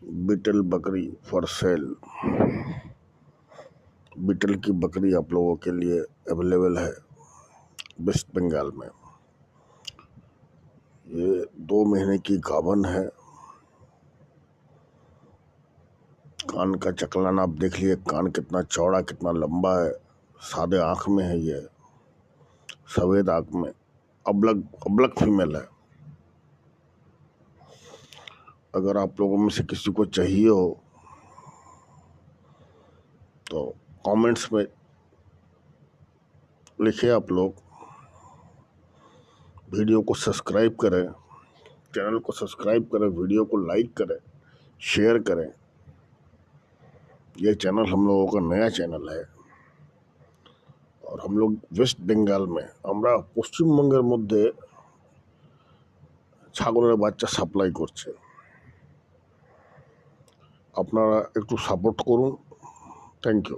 Beetle बकरी for sale. Beetle की बकरी आप लोगों के लिए अवेलेबल है वेस्ट बंगाल में। ये 2 महीने की गाभन है। कान का चकलाना आप देख लिए, कान कितना चौड़ा कितना लंबा है। सादे आंख में है, ये सफेद आंख में। अबलग फीमेल है। अगर आप लोगों में से किसी को चाहिए हो तो कमेंट्स में लिखिए। आप लोग वीडियो को सब्सक्राइब करें, चैनल को सब्सक्राइब करें, वीडियो को लाइक करें, शेयर करें। ये चैनल हम लोगों का नया चैनल है और हम लोग वेस्ट बेंगाल में, আমরা পশ্চিমবঙ্গের মধ্যে ছাগলের বাচ্চা সাপ্লাই করছে। আপনারা একটু সাপোর্ট করুন। Thank you.